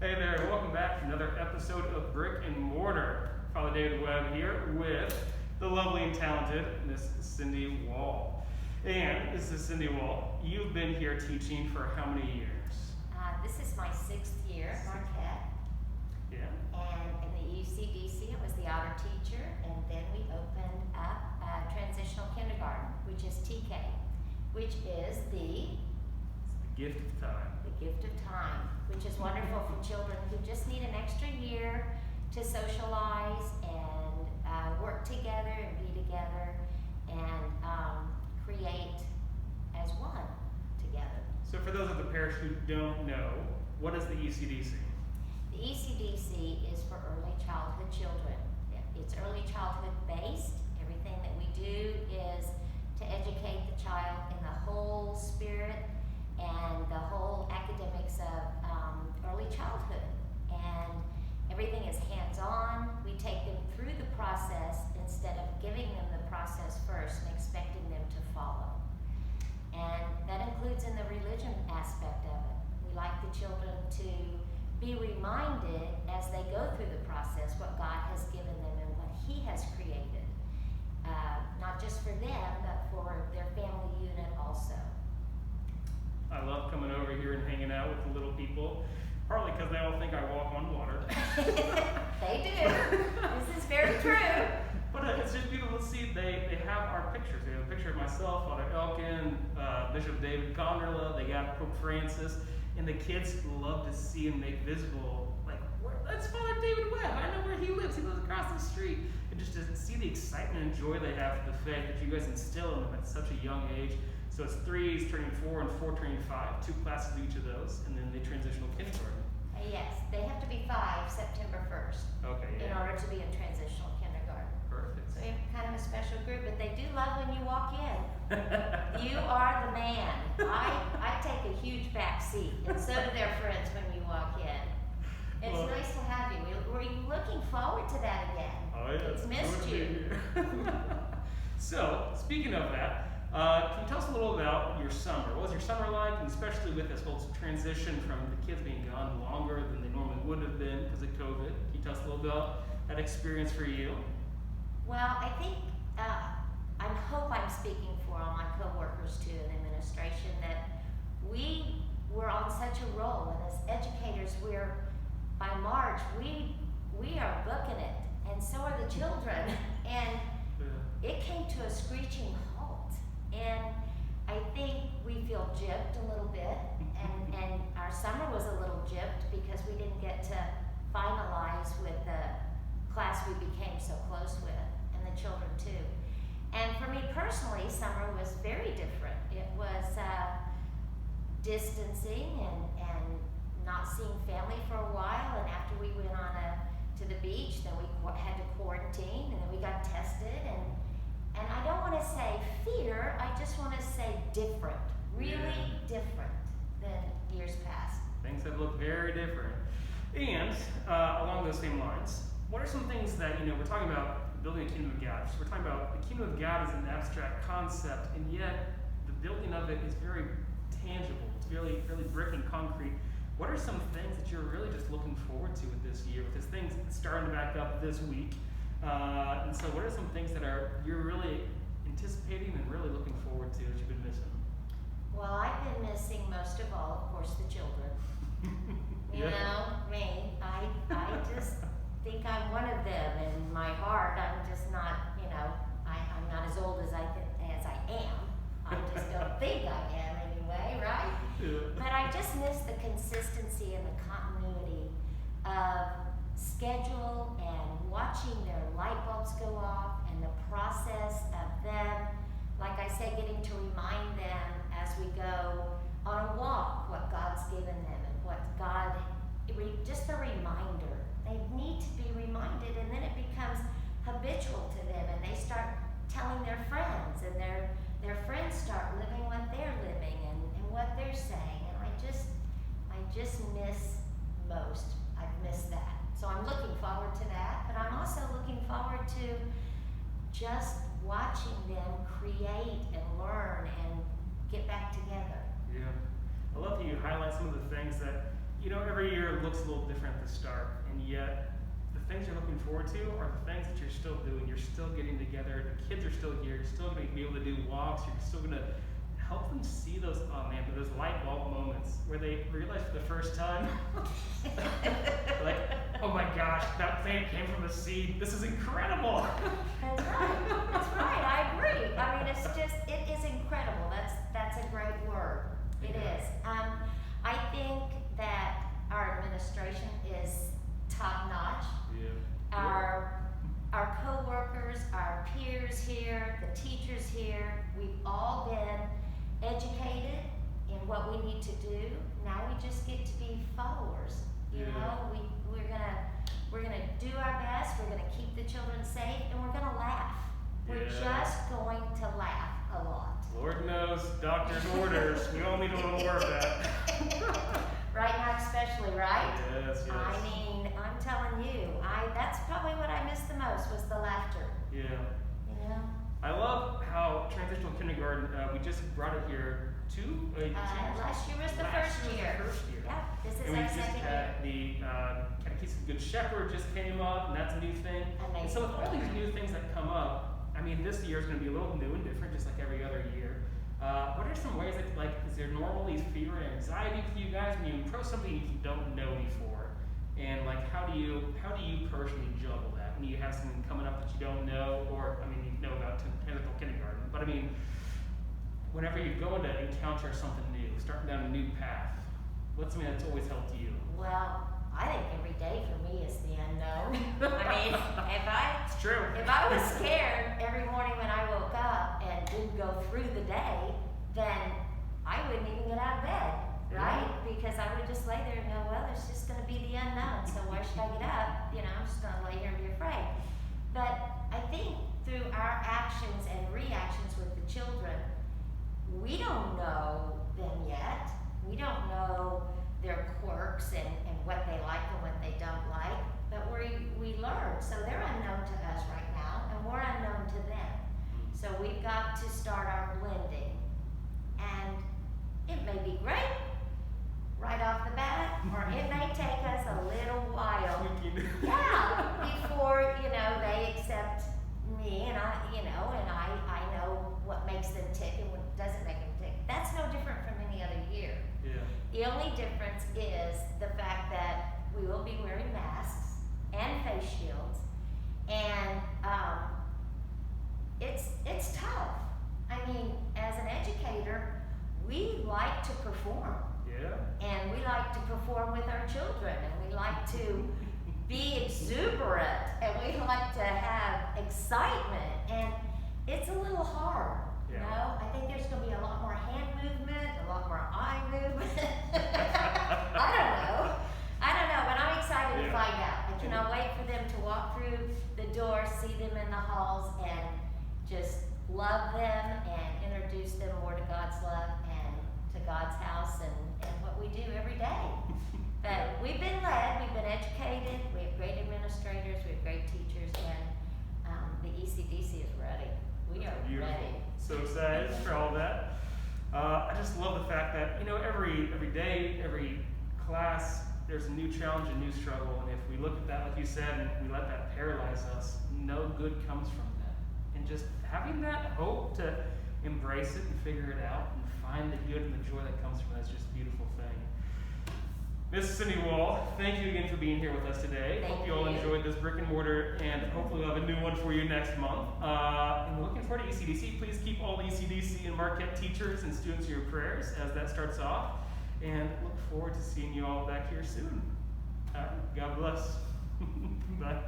Hey there, and welcome back to another episode of Brick and Mortar. Father David Webb here with the lovely and talented Miss Cindy Wahl. And this is Cindy Wahl. You've been here teaching for how many years? This is my 6th year at Marquette. Yeah. And in the ECDC, I was the honor teacher, and then we opened up Transitional Kindergarten, which is TK, which is the Gift of time. gift of time, which is wonderful for children who just need an extra year to socialize and work together and be together and create as one together. So for those of the parish who don't know, what is the ECDC? The ECDC is for early childhood children. It's early childhood based. Everything that we do is to educate the child in the whole spirit and the whole academics of early childhood. And everything is hands-on. We take them through the process instead of giving them the process first and expecting them to follow. And that includes in the religion aspect of it. We like the children to be reminded as they go through the process what God has given them and what He has created. Not just for them, but for their family unit also. I love coming over here and hanging out with the little people, partly because they all think I walk on water. They do. This is very true. But it's just beautiful to see they have our pictures. They have a picture of myself, Father Elkin, Bishop David Conderla, they got Pope Francis, and the kids love to see and make visible, like, that's Father David Webb. I know where he lives. He lives across the street. And just to see the excitement and joy they have for the faith that you guys instill in them at such a young age. So it's 3s turning 4 and 4 turning 5, 2 classes of each of those, and then the transitional kindergarten. Yes, they have to be 5 September 1st Okay, yeah. in order to be in transitional kindergarten. Perfect. So we have kind of a special group, but they do love when you walk in. You are the man. I take a huge back seat, and so do their friends when you walk in. It's nice to have you. We're looking forward to that again. Oh yeah. It's missed you. So, speaking of that, can you tell us a little about your summer? What was your summer like, and especially with this whole transition from the kids being gone longer than they normally would have been because of COVID? Can you tell us a little about that experience for you? Well, I think, I hope I'm speaking for all my coworkers too in administration, that we were on such a roll, and as educators, by March, we are booking it, and so are the children, and it came to a screeching halt. And I think we feel gypped a little bit, and our summer was a little gypped because we didn't get to finalize with the class we became so close with, and the children too. And for me personally, summer was very different. It was distancing and not seeing family for a while, and after we went on to the beach, then we had to quarantine, and then we got tested, and I don't want to say fear, I just want to say different, really different than years past. Things have looked very different. And along those same lines, what are some things that, we're talking about building a kingdom of God. So we're talking about the kingdom of God is an abstract concept, and yet the building of it is very tangible. It's really, really brick and concrete. What are some things that you're really just looking forward to with this year, with this thing starting to back up this week? And so what are some things that you're really anticipating and really looking forward to that you've been missing? Well, I've been missing most of all, of course, the children. You know, me, I just think I'm one of them. In my heart, I'm just not, I'm not as old as I am. I just don't think I am anyway, right? Yeah. But I just miss the consistency and the continuity of schedule and watching their light bulbs go off and the process of them, like I said, getting to remind them as we go on a walk what God's given them and what God, just a reminder. They need to be reminded, and then it becomes habitual to them, and they start telling their friends, and their friends start living what they're living and what they're saying, and I just miss most. I've missed that. So I'm looking forward to that, but I'm also looking forward to just watching them create and learn and get back together. Yeah. I love that you highlight some of the things that you know, every year looks a little different at the start, and yet the things you're looking forward to are the things that you're still doing. You're still getting together. The kids are still here. You're still going to be able to do walks. You're still going to help them see those, oh man, those light bulb moments where they realize for the first time, like, oh my gosh, that plant came from a seed. This is incredible. That's right. That's right. I agree. I mean, it is incredible. That's a great word. It is. I think that our administration is top notch. Yeah. Our co-workers, our peers here, the teachers here, we've all been educated in what we need to do. Now we just get to be followers. You know, we're gonna do our best. We're gonna keep the children safe, and we're gonna laugh. We're just going to laugh a lot. Lord knows, doctor's orders. We all need a little more of that. Right now, especially, right? Yes, yes. I mean, I'm telling you, that's probably what I missed the most was the laughter. Yeah. You know. I love how Transitional Kindergarten, we just brought it here last year was the first year. Yeah, this is and we our just second year. had the Catechism of Good Shepherd just came up, and that's a new thing. Amazing. And so with all these new things that come up, I mean, this year is going to be a little new and different, just like every other year. What are some ways that, like, is there normally fear and anxiety for you guys when you approach something you don't know before? And like, how do you personally juggle that when you have something coming up that you don't know, or I mean, you know about Transitional Kindergarten, but I mean, whenever you're going to encounter something new, starting down a new path, what's something that's always helped you? Well, I think every day for me is the unknown. I mean, It's true. if I was scared every morning when I woke up and didn't go through the day, then I wouldn't even get out of bed, right? Because I would just lay there and go, well, there's just going to be the unknown, so why should I get up? You know, I'm just going to lay here and be afraid. But I think through our actions and reactions with the children, we don't know them yet. We don't know their quirks and what they like and what they don't like, but we learn. So they're unknown to us right now, and we're unknown to them. So we've got to start our blending. And it may be great right off the bat, or it may take us a little while. Before, you know, they accept me, and I know what makes them tick and what doesn't make them tick. That's no different from any other year. Yeah. The only difference is the fact that we will be wearing masks and face shields, and it's tough. I mean, as an educator, we like to perform. Yeah. And we like to perform with our children, and we like to be exuberant, and we like to have excitement, and it's a little hard. You know, I think there's going to be a lot more hand movement, a lot more eye movement. I don't know, but I'm excited to find out. I cannot wait for them to walk through the door, see them in the halls, and just love them and introduce them more to God's love and to God's house and what we do every day. But we've been led, we've been educated, we have great administrators, we have great teachers, and the ECDC is ready. We are ready. So excited for all that. I just love the fact that, you know, every day, every class, there's a new challenge, a new struggle, and if we look at that, like you said, and we let that paralyze us, no good comes from that. And just having that hope to embrace it and figure it out and find the good and the joy that comes from it is just a beautiful thing. Miss Cindy Wahl, thank you again for being here with us today. Hope you all enjoyed this brick and mortar, and hopefully we'll have a new one for you next month. And we're looking forward to ECDC. Please keep all the ECDC and Marquette teachers and students in your prayers as that starts off. And look forward to seeing you all back here soon. God bless. Bye.